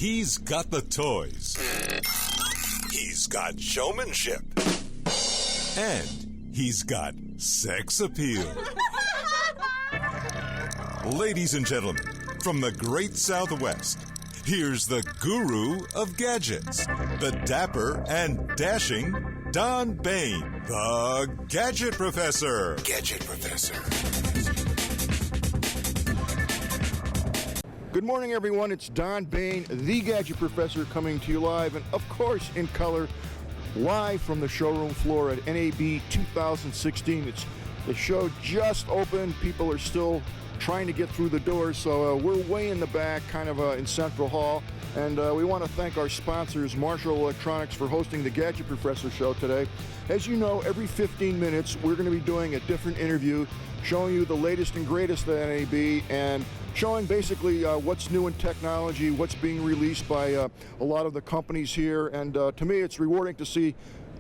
He's got the toys. He's got showmanship. And he's got sex appeal. Ladies and gentlemen, from the great Southwest, here's the guru of gadgets, the dapper and dashing Don Baine, the Gadget Professor. Gadget Professor. Good morning, everyone. It's Don Baine, the Gadget Professor, coming to you live and, of course, in color, live from the showroom floor at NAB 2016. The show just opened. People are still trying to get through the doors, so we're way in the back, kind of in Central Hall. And we want to thank our sponsors, Marshall Electronics, for hosting the Gadget Professor show today. As you know, every 15 minutes, we're going to be doing a different interview, showing you the latest and greatest at NAB, and showing basically what's new in technology, what's being released by a lot of the companies here. And to me, it's rewarding to see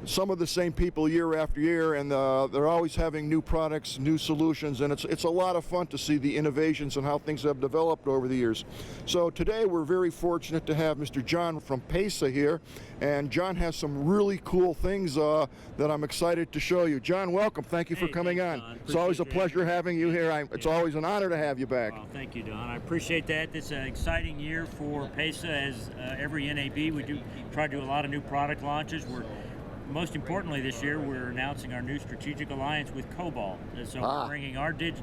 some of the same people year after year, and they're always having new products, new solutions, and it's a lot of fun to see the innovations and how things have developed over the years. So today we're very fortunate to have Mr. John from PESA here, and John has some really cool things that I'm excited to show you. John, welcome. Thank you for coming on. It's always a pleasure having you here. It's always an honor to have you back. Well, thank you, Don. I appreciate that. This is an exciting year for PESA. As every NAB, we try to do a lot of new product launches. Most importantly, this year we're announcing our new strategic alliance with Cobalt. So we're bringing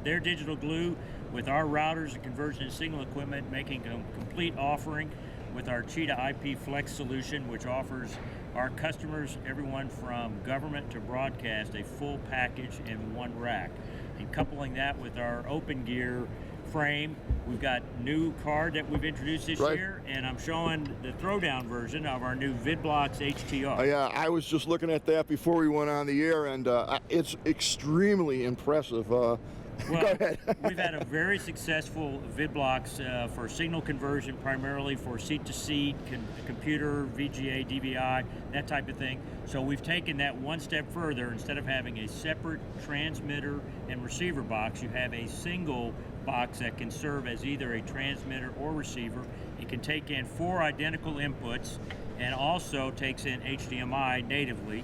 their digital glue with our routers and conversion and signal equipment, making a complete offering with our Cheetah IP Flex solution, which offers our customers, everyone from government to broadcast, a full package in one rack. And coupling that with our Open Gear frame, we've got new card that we've introduced this year, and I'm showing the throwdown version of our new VidBlocks HTR. Yeah, I was just looking at that before we went on the air, and it's extremely impressive. Well, go ahead. We've had a very successful VidBlocks for signal conversion, primarily for seat-to-seat, computer, VGA, DVI, that type of thing. So we've taken that one step further. Instead of having a separate transmitter and receiver box, you have a single box that can serve as either a transmitter or receiver. It can take in 4 identical inputs and also takes in HDMI natively.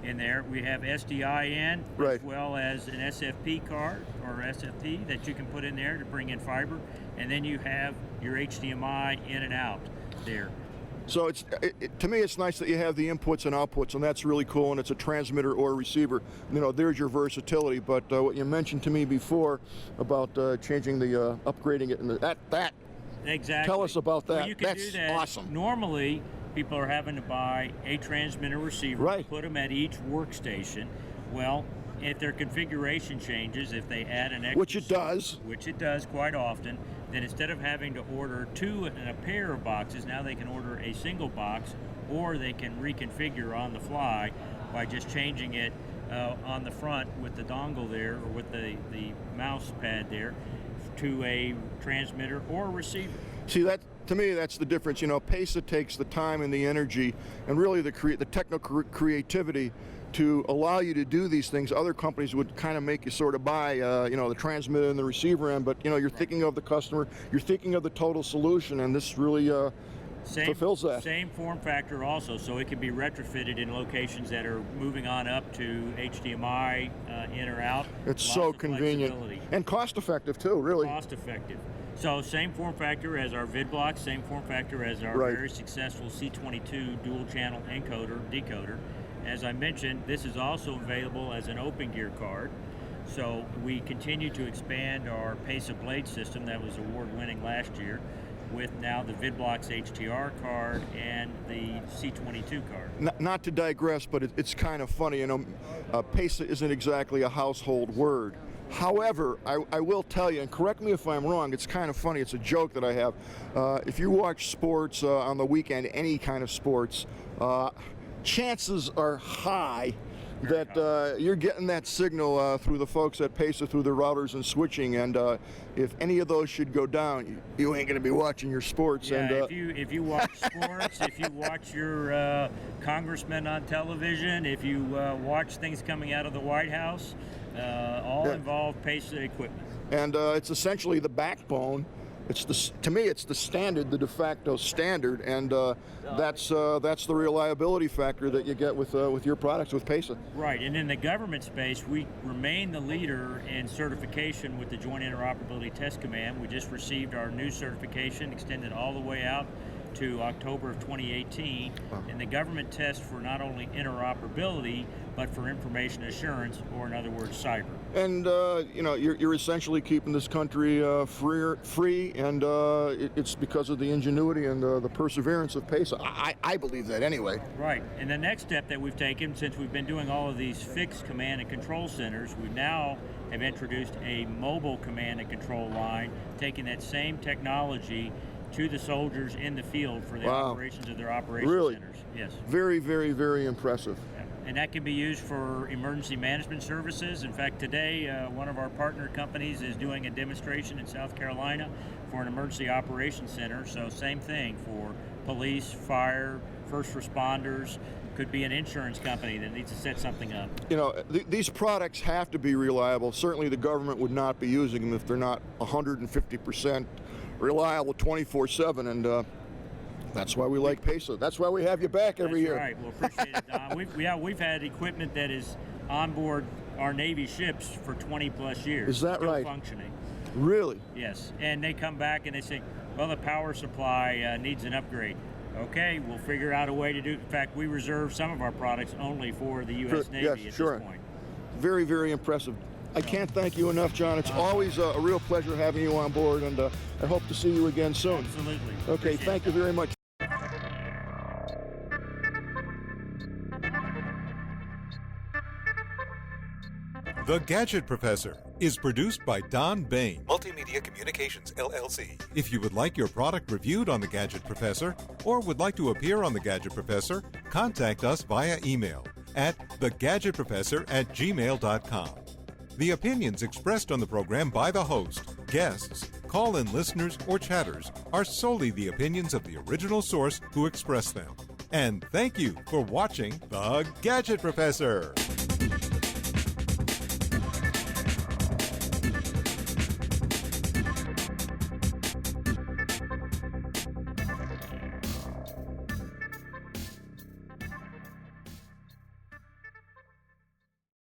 In there we have SDI in, as well as an SFP card or SFP that you can put in there to bring in fiber, and then you have your HDMI in and out there. So to me, it's nice that you have the inputs and outputs, and that's really cool, and it's a transmitter or a receiver. You know, there's your versatility. But what you mentioned to me before about changing the, upgrading it, and that. Exactly. Tell us about that. Well, you can That's do that. Awesome. Normally, people are having to buy a transmitter receiver, put them at each workstation. Well, if their configuration changes, if they add an extra, which it does quite often, then instead of having to order 2 in a pair of boxes, now they can order a single box, or they can reconfigure on the fly by just changing it on the front with the dongle there, or with the mouse pad there, to a transmitter or receiver. See, that to me, that's the difference. You know, PESA takes the time and the energy and really the technical creativity to allow you to do these things. Other companies would kind of make you sort of buy, you know, the transmitter and the receiver end, but you know, you're thinking of the customer, you're thinking of the total solution, and this really fulfills that. Same form factor also, so it can be retrofitted in locations that are moving on up to HDMI in or out. It's so convenient and cost effective too, really. Cost effective. So same form factor as our VidBlocks, same form factor as our very successful C22 dual channel encoder, decoder. As I mentioned, this is also available as an Open Gear card. So we continue to expand our PESA Blade system that was award-winning last year, with now the VidBlocks HTR card and the C22 card. Not to digress, but it's kind of funny, you know, PESA isn't exactly a household word. However, I will tell you, and correct me if I'm wrong, it's kind of funny, it's a joke that I have. If you watch sports on the weekend, any kind of sports, chances are high that you're getting that signal through the folks at PESA, through the routers and switching, and if any of those should go down, you ain't going to be watching your sports. Yeah, and if you watch sports, if you watch your congressmen on television, if you watch things coming out of the White House, all involve PESA equipment. And it's essentially the backbone to me, it's the standard, the de facto standard, and that's the reliability factor that you get with your products with PESA. Right, and in the government space, we remain the leader in certification with the Joint Interoperability Test Command. We just received our new certification, extended all the way out to October of 2018, and the government test for not only interoperability, but for information assurance, or in other words, cyber. And you're essentially keeping this country free, and it's because of the ingenuity and the perseverance of PESA. I believe that anyway. Right, and the next step that we've taken, since we've been doing all of these fixed command and control centers, we now have introduced a mobile command and control line, taking that same technology to the soldiers in the field for the operations of their operations centers. Yes. Very, very, very impressive. Yeah. And that can be used for emergency management services. In fact, today, one of our partner companies is doing a demonstration in South Carolina for an emergency operations center. So same thing for police, fire, first responders. Could be an insurance company that needs to set something up. These products have to be reliable. Certainly the government would not be using them if they're not 150% reliable 24/7, and that's why we like PESA. That's why we have you back every year. That's right. Well, appreciate it, Don. We've had equipment that is on board our Navy ships for 20 plus years. Is that still right? Functioning. Really? Yes. And they come back and they say, well, the power supply needs an upgrade. Okay, we'll figure out a way to do it. In fact, we reserve some of our products only for the U.S. Navy at this point. Very, very impressive. I can't thank you enough, John. It's always a real pleasure having you on board, and I hope to see you again soon. Absolutely. Okay, thank you very much. The Gadget Professor is produced by Don Baine, Multimedia Communications, LLC. If you would like your product reviewed on The Gadget Professor or would like to appear on The Gadget Professor, contact us via email at thegadgetprofessor@gmail.com. The opinions expressed on the program by the host, guests, call-in listeners, or chatters are solely the opinions of the original source who expressed them. And thank you for watching The Gadget Professor.